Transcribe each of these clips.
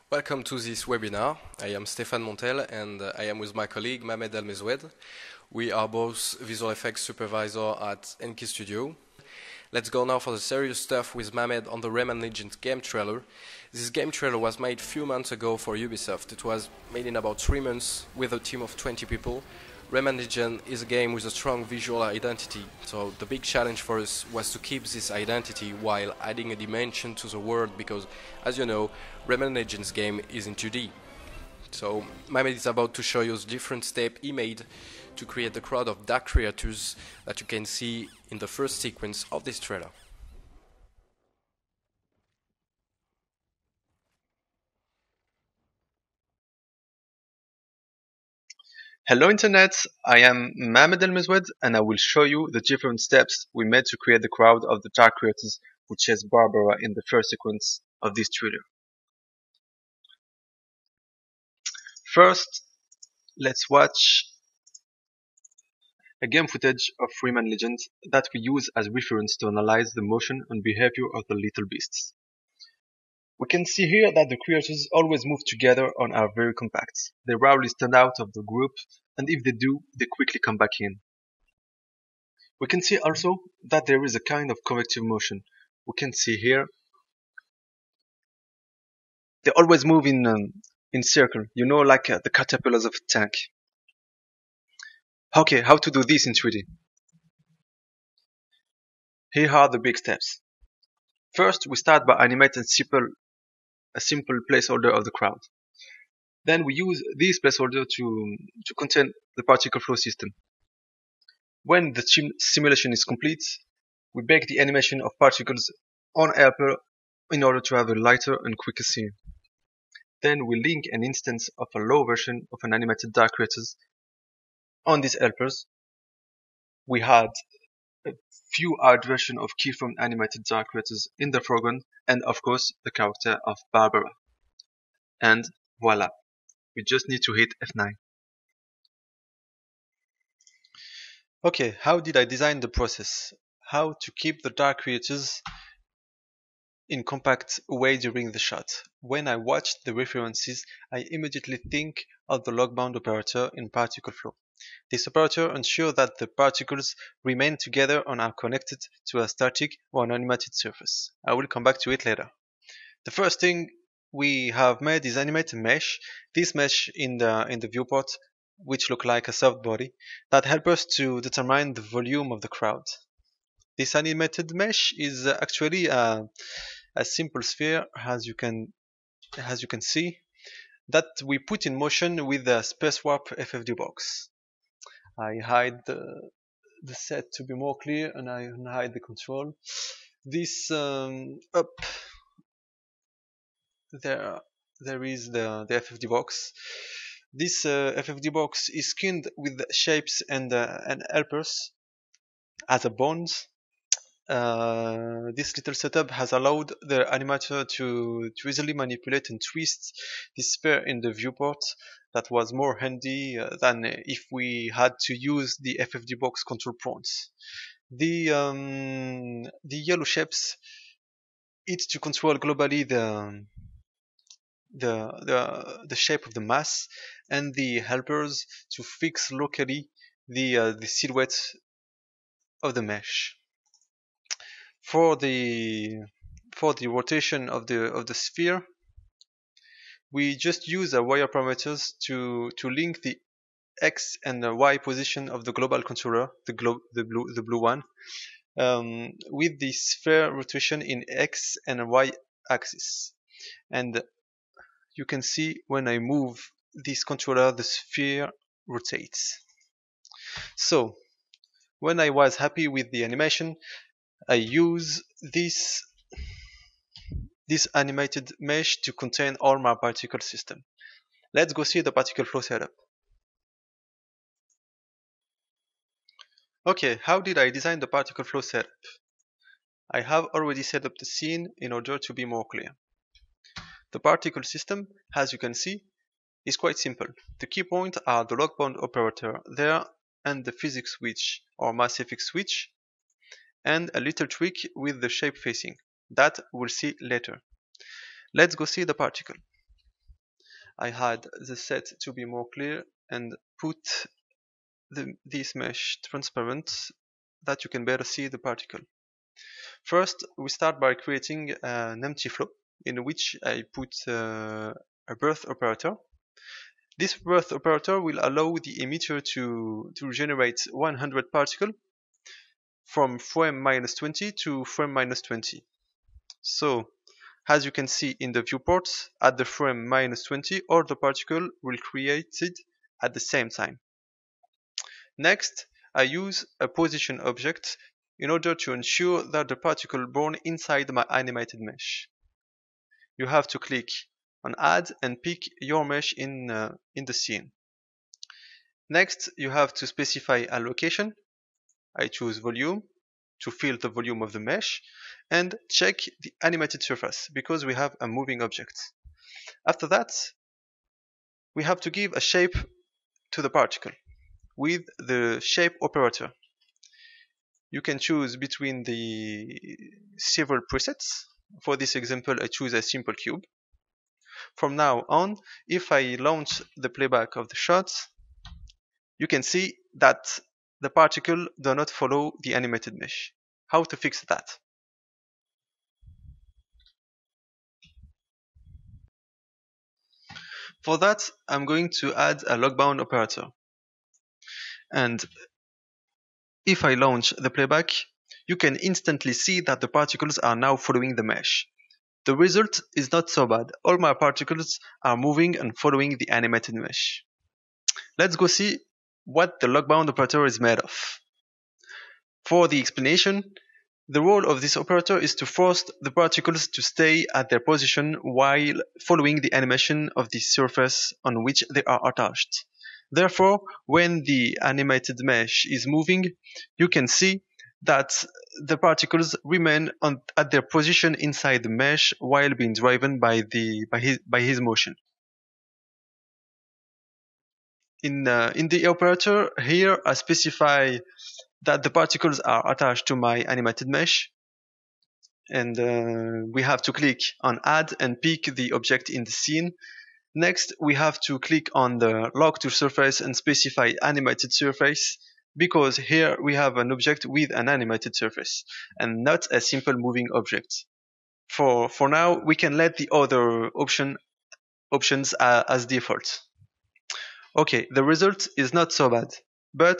Welcome to this webinar. I am Stéphane Montel and I am with my colleague Mhamed Elmezoued. We are both visual effects supervisor at NKI Studio. Let's go now for the serious stuff with Mhamed on the Rayman Legends game trailer. This game trailer was made a few months ago for Ubisoft. It was made in about 3 months with a team of 20 people. Rayman Legends is a game with a strong visual identity, so the big challenge for us was to keep this identity while adding a dimension to the world because, as you know, Rayman Legends game is in 2D. So Mhamed is about to show you the different steps he made to create the crowd of dark creatures that you can see in the first sequence of this trailer. Hello Internet, I am Mhamed Elmezoued and I will show you the different steps we made to create the crowd of the dark creators who chase Barbara in the first sequence of this trailer. First, let's watch a game footage of Rayman Legends that we use as reference to analyze the motion and behavior of the little beasts. We can see here that the creatures always move together and are very compact. They rarely stand out of the group, and if they do, they quickly come back in. We can see also that there is a kind of convective motion. We can see here they always move in circle, you know, like the caterpillars of a tank. Okay, how to do this in 3D? Here are the big steps. First, we start by animating a simple placeholder of the crowd. Then we use this placeholder to contain the particle flow system. When the simulation is complete, we bake the animation of particles on helper in order to have a lighter and quicker scene. Then we link an instance of a low version of an animated dark creatures on these helpers. We had a few hard versions of keyframe animated dark creatures in the foreground, and of course the character of Barbara. And voila, we just need to hit F9. Okay, how did I design the process? How to keep the dark creatures in compact way during the shot. When I watched the references, I immediately think of the log-bound operator in particle flow. This operator ensures that the particles remain together and are connected to a static or an animated surface. I will come back to it later. The first thing we have made is animate a mesh. This mesh in the viewport, which look like a soft body, that helps us to determine the volume of the crowd. This animated mesh is actually a simple sphere, as you can see, that we put in motion with the space warp FFD box. I hide the set to be more clear, and I hide the control. This up there is the FFD box. This FFD box is skinned with shapes and helpers as a bond. This little setup has allowed the animator to easily manipulate and twist this sphere in the viewport. That was more handy than if we had to use the FFD box control points. The yellow shapes, it's to control globally the shape of the mass, and the helpers to fix locally the silhouette of the mesh. For the rotation of the sphere, we just use a wire parameters to link the X and the Y position of the global controller, the blue one, with the sphere rotation in X and Y axis. And you can see when I move this controller, the sphere rotates. So when I was happy with the animation, I use this animated mesh to contain all my particle system. Let's go see the particle flow setup. Okay, how did I design the particle flow setup? I have already set up the scene in order to be more clear. The particle system, as you can see, is quite simple. The key points are the log-bound operator there and the physics switch or mass effect switch, and a little trick with the shape facing that we'll see later. Let's go see the particle. I had the set to be more clear and put this mesh transparent that you can better see the particle. First, we start by creating an empty flow in which I put a birth operator. This birth operator will allow the emitter to generate 100 particles from frame minus 20 to frame minus 20. So, as you can see in the viewport, at the frame minus 20, all the particles will created at the same time. Next, I use a position object in order to ensure that the particle born inside my animated mesh. You have to click on Add and pick your mesh in the scene. Next, you have to specify a location. I choose volume to fill the volume of the mesh and check the animated surface because we have a moving object. After that, we have to give a shape to the particle with the shape operator. You can choose between the several presets. For this example, I choose a simple cube. From now on, if I launch the playback of the shot, you can see that the particle do not follow the animated mesh. How to fix that? For that, I'm going to add a logbound operator. And if I launch the playback, you can instantly see that the particles are now following the mesh. The result is not so bad. All my particles are moving and following the animated mesh. Let's go see what the logbound operator is made of. For the explanation, the role of this operator is to force the particles to stay at their position while following the animation of the surface on which they are attached. Therefore, when the animated mesh is moving, you can see that the particles remain at their position inside the mesh while being driven by his motion. In the operator here, I specify that the particles are attached to my animated mesh, and we have to click on Add and pick the object in the scene. Next, we have to click on the Lock to Surface and specify Animated Surface, because here we have an object with an animated surface and not a simple moving object. For now, we can let the other options as default. Okay, the result is not so bad, but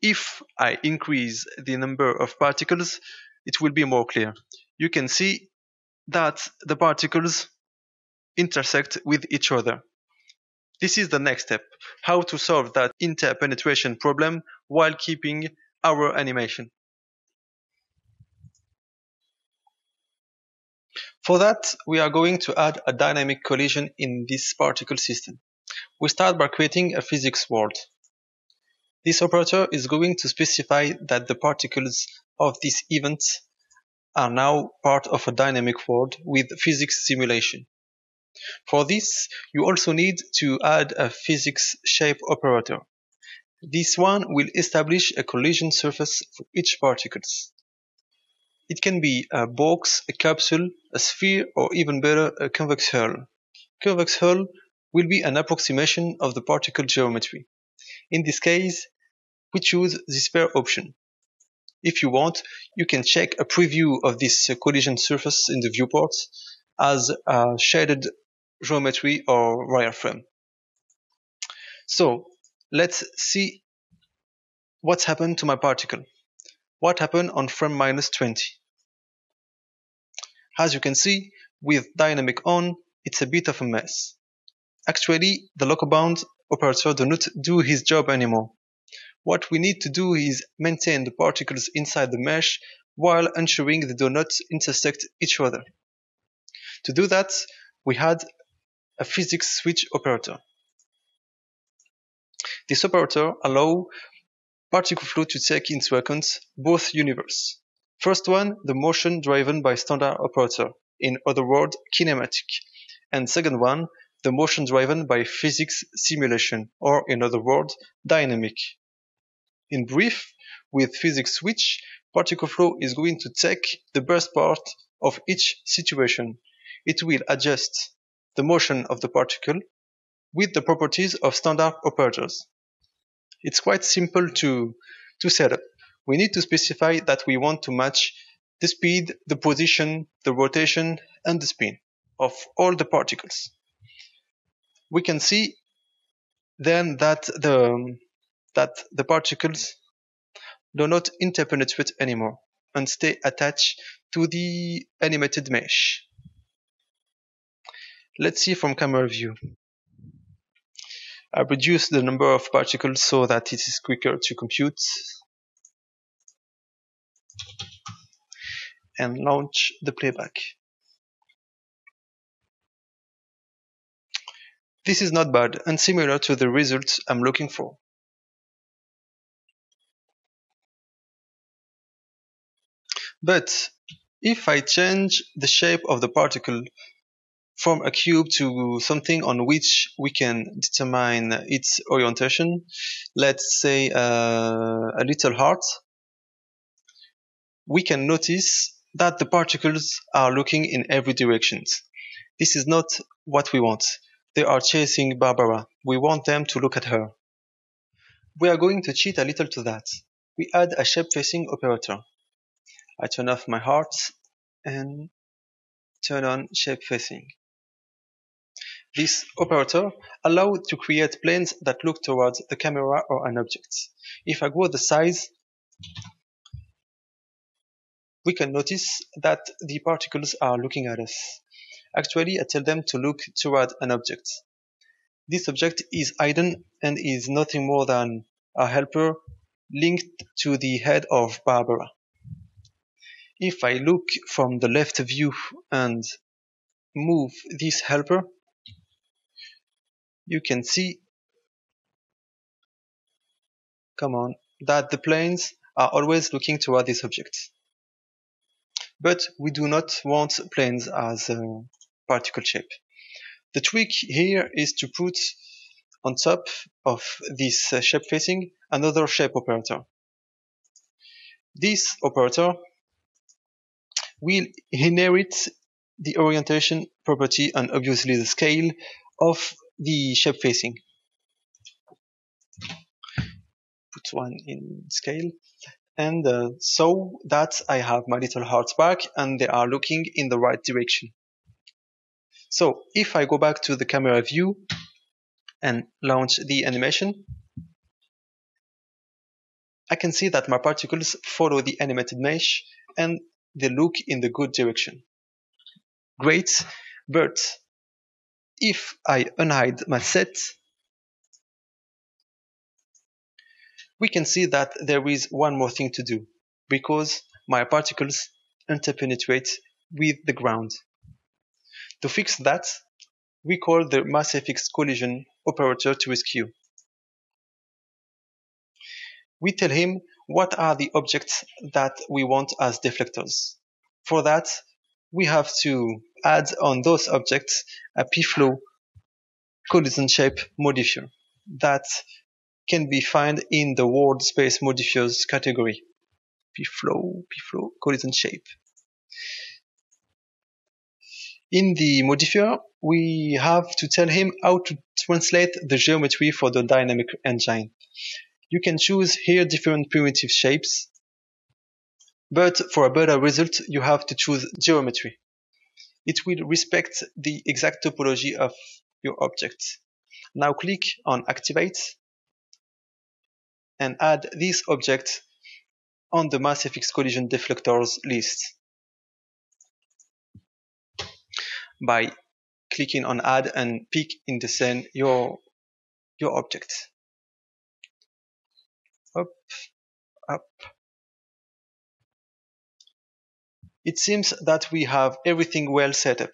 if I increase the number of particles, it will be more clear. You can see that the particles intersect with each other. This is the next step, how to solve that interpenetration problem while keeping our animation. For that, we are going to add a dynamic collision in this particle system. We start by creating a physics world. This operator is going to specify that the particles of this event are now part of a dynamic world with physics simulation. For this, you also need to add a physics shape operator. This one will establish a collision surface for each particle. It can be a box, a capsule, a sphere, or even better, a convex hull. Convex hull will be an approximation of the particle geometry. In this case, we choose the sphere option. If you want, you can check a preview of this collision surface in the viewport as a shaded geometry or wireframe. So let's see what's happened to my particle. What happened on frame minus 20? As you can see, with dynamic on, it's a bit of a mess. Actually, the logbound operator does not do his job anymore. What we need to do is maintain the particles inside the mesh while ensuring they do not intersect each other. To do that, we had a physics switch operator. This operator allows particle flow to take into account both universes. First one, the motion driven by standard operator, in other words, kinematic. And second one, the motion driven by physics simulation, or in other words, dynamic. In brief, with physics switch, particle flow is going to take the best part of each situation. It will adjust the motion of the particle with the properties of standard operators. It's quite simple to set up. We need to specify that we want to match the speed, the position, the rotation, and the spin of all the particles. We can see then that the particles do not interpenetrate anymore and stay attached to the animated mesh. Let's see from camera view. I reduced the number of particles so that it is quicker to compute and launch the playback. This is not bad and similar to the results I'm looking for. But if I change the shape of the particle from a cube to something on which we can determine its orientation, let's say a little heart, we can notice that the particles are looking in every direction. This is not what we want. They are chasing Barbara. We want them to look at her. We are going to cheat a little to that. We add a shape-facing operator. I turn off my heart and turn on shape-facing. This operator allows to create planes that look towards the camera or an object. If I grow the size, we can notice that the particles are looking at us. Actually, I tell them to look toward an object. This object is hidden and is nothing more than a helper linked to the head of Barbara. If I look from the left view and move this helper, you can see, that the planes are always looking toward this object. But we do not want planes as a particle shape. The trick here is to put on top of this shape facing another shape operator. This operator will inherit the orientation property and obviously the scale of the shape facing. Put one in scale, and so that I have my little hearts back and they are looking in the right direction. So if I go back to the camera view and launch the animation, I can see that my particles follow the animated mesh and they look in the good direction. Great, but if I unhide my set, we can see that there is one more thing to do, because my particles interpenetrate with the ground. To fix that, we call the mass-effects collision operator to rescue. We tell him what are the objects that we want as deflectors. For that, we have to add on those objects a p-flow collision shape modifier that can be found in the world space modifiers category. p-flow collision shape. In the modifier, we have to tell him how to translate the geometry for the dynamic engine. You can choose here different primitive shapes, but for a better result, you have to choose geometry. It will respect the exact topology of your object. Now click on Activate and add this object on the mass-effects collision deflectors list by clicking on Add and pick in the scene your object. Up, up. It seems that we have everything well set up.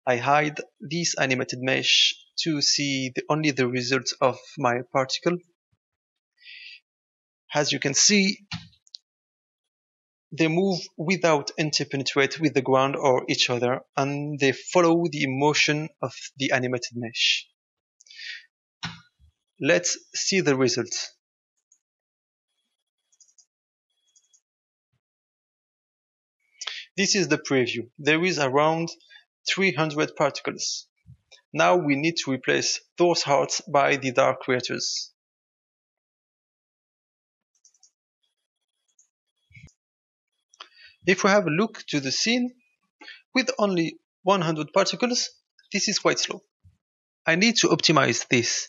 I hide this animated mesh to see only the results of my particle. As you can see, they move without interpenetrate with the ground or each other, and they follow the motion of the animated mesh. Let's see the results. This is the preview. There is around 300 particles. Now we need to replace those hearts by the dark creatures. If we have a look to the scene, with only 100 particles, this is quite slow. I need to optimize this.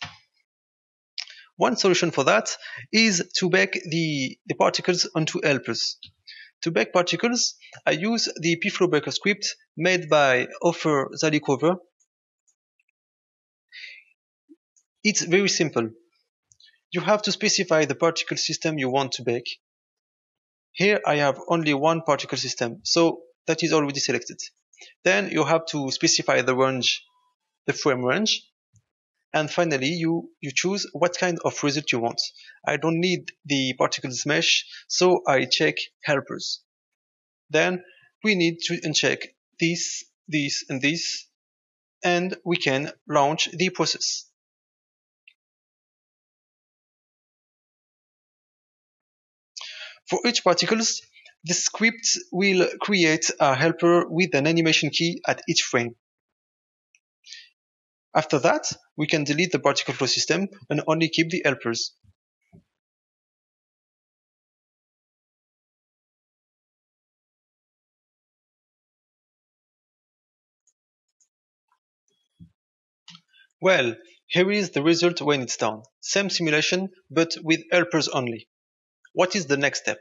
One solution for that is to bake the particles onto helpers. To bake particles, I use the pflow baker script made by Offer Zalikover. It's very simple. You have to specify the particle system you want to bake. Here I have only one particle system, so that is already selected. Then you have to specify the range, the frame range, and finally you choose what kind of result you want. I don't need the particles mesh, so I check helpers. Then we need to uncheck this, this, and this, and we can launch the process. For each particles, the script will create a helper with an animation key at each frame. After that, we can delete the particle flow system and only keep the helpers. Well, here is the result when it's done. Same simulation, but with helpers only. What is the next step?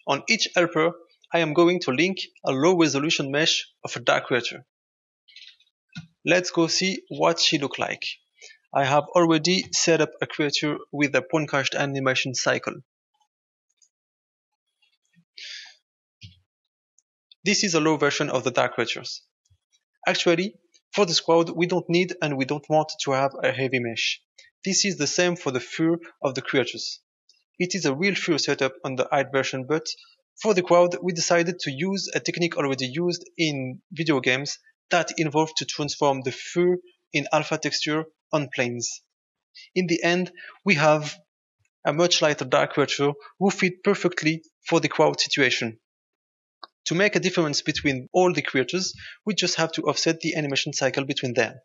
On each helper, I am going to link a low resolution mesh of a dark creature. Let's go see what she looks like. I have already set up a creature with a point cached animation cycle. This is a low version of the dark creatures. Actually, for this crowd, we don't need and we don't want to have a heavy mesh. This is the same for the fur of the creatures. It is a real fur setup on the height version, but for the crowd, we decided to use a technique already used in video games that involved to transform the fur in alpha texture on planes. In the end, we have a much lighter dark creature who fit perfectly for the crowd situation. To make a difference between all the creatures, we just have to offset the animation cycle between them.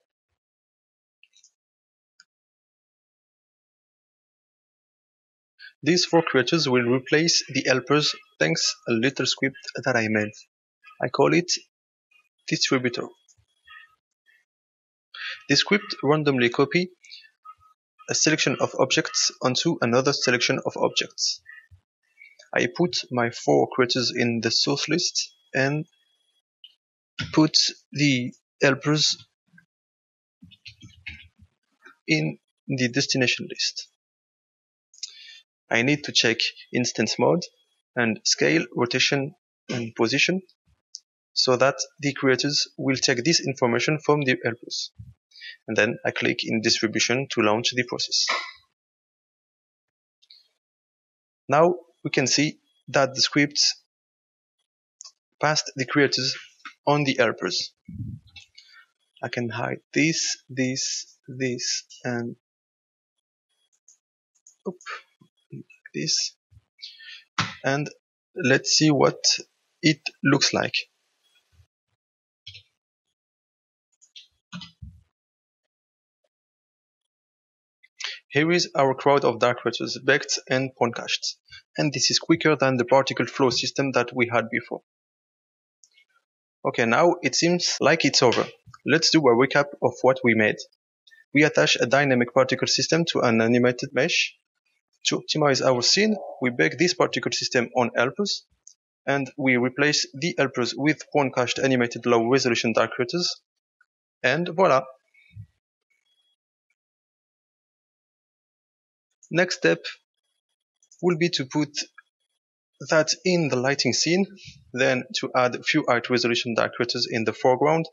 These four creatures will replace the helpers thanks a little script that I made. I call it distributor. This script randomly copies a selection of objects onto another selection of objects. I put my four creatures in the source list and put the helpers in the destination list. I need to check instance mode and scale, rotation, and position so that the creators will take this information from the helpers. And then I click in distribution to launch the process. Now we can see that the script passed the creators on the helpers. I can hide this, and this. And let's see what it looks like. Here is our crowd of dark creatures baked and point cached, and this is quicker than the particle flow system that we had before. Okay, now it seems like it's over. Let's do a recap of what we made. We attach a dynamic particle system to an animated mesh. To optimize our scene, we bake this particle system on helpers, and we replace the helpers with point cached animated low resolution dark creatures, and voila! Next step will be to put that in the lighting scene, then to add a few high resolution dark creatures in the foreground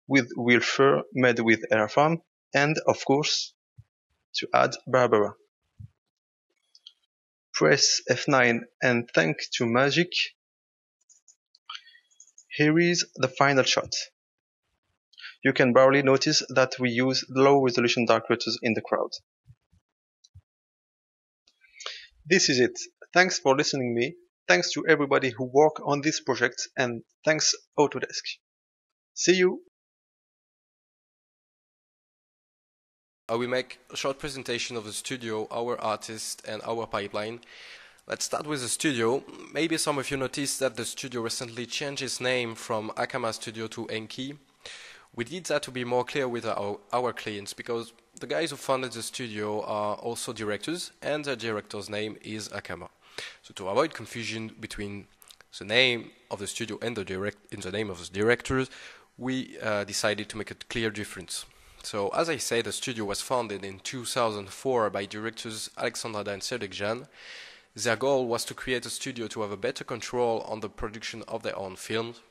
with real fur made with air farm, and of course to add Barbara. Press F9 and thanks to magic, here is the final shot. You can barely notice that we use low resolution dark creatures in the crowd. This is it. Thanks for listening to me. Thanks to everybody who worked on this project, and thanks Autodesk. See you! I will make a short presentation of the studio, our artist, and our pipeline. Let's start with the studio. Maybe some of you noticed that the studio recently changed its name from Akama Studio to NKI. We did that to be more clear with our clients, because the guys who founded the studio are also directors, and their director's name is Akama. So to avoid confusion between the name of the studio and the name of the directors, we decided to make a clear difference. So as I said, the studio was founded in 2004 by directors Alexandra and Cedric Jeanne. Their goal was to create a studio to have a better control on the production of their own films.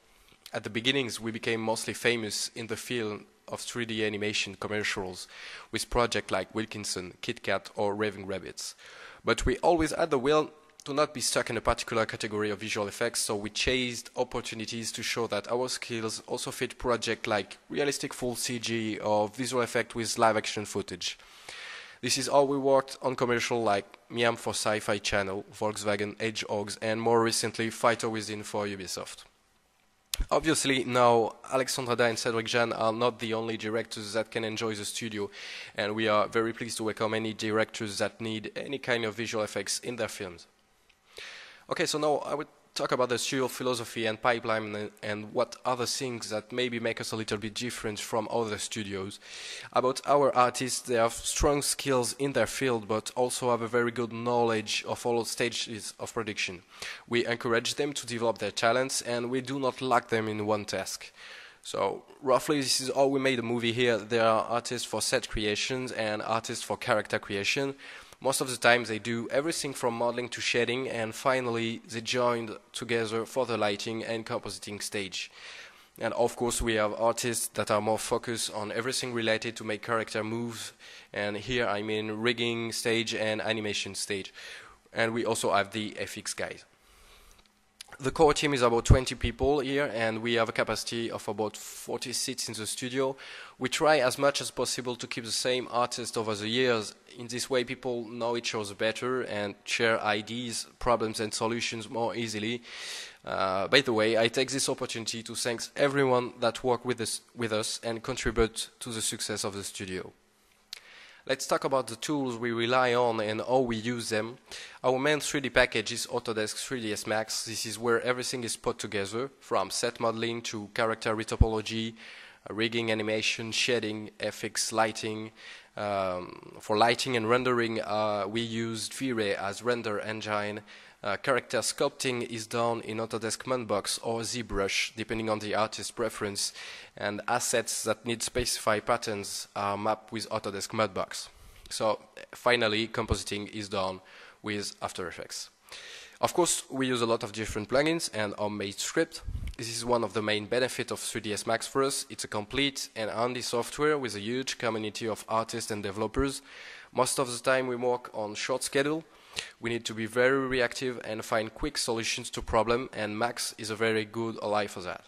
At the beginnings, we became mostly famous in the field of 3D animation commercials with projects like Wilkinson, Kit Kat or Raving Rabbits. But we always had the will to not be stuck in a particular category of visual effects, so we chased opportunities to show that our skills also fit projects like realistic full CG or visual effect with live action footage. This is how we worked on commercials like Miam for Sci-Fi Channel, Volkswagen Hedgehogs, and more recently Fighter Within for Ubisoft. Obviously, now Alexandra and Cedric Jeanne are not the only directors that can enjoy the studio, and we are very pleased to welcome any directors that need any kind of visual effects in their films. Okay, so now I would talk about the studio philosophy and pipeline and what other things that maybe make us a little bit different from other studios. About our artists, they have strong skills in their field but also have a very good knowledge of all stages of production. We encourage them to develop their talents and we do not lack them in one task. So roughly this is how we made a movie here. There are artists for set creations and artists for character creation. Most of the time they do everything from modeling to shading, and finally they joined together for the lighting and compositing stage. And of course we have artists that are more focused on everything related to make character moves, and here I mean rigging stage and animation stage. And we also have the FX guys. The core team is about 20 people here, and we have a capacity of about 40 seats in the studio. We try as much as possible to keep the same artists over the years. In this way, people know each other better and share ideas, problems and solutions more easily. By the way, I take this opportunity to thank everyone that worked with us and contribute to the success of the studio. Let's talk about the tools we rely on and how we use them. Our main 3D package is Autodesk 3ds Max. This is where everything is put together, from set modeling to character retopology, rigging, animation, shading, FX, lighting. For lighting and rendering, we used V-Ray as render engine. Character sculpting is done in Autodesk Mudbox or ZBrush, depending on the artist's preference, and assets that need specified patterns are mapped with Autodesk Mudbox. So finally, compositing is done with After Effects. Of course, we use a lot of different plugins and homemade script. This is one of the main benefits of 3ds Max for us. It's a complete and handy software with a huge community of artists and developers. Most of the time we work on short schedule. We need to be very reactive and find quick solutions to problems, and Max is a very good ally for that.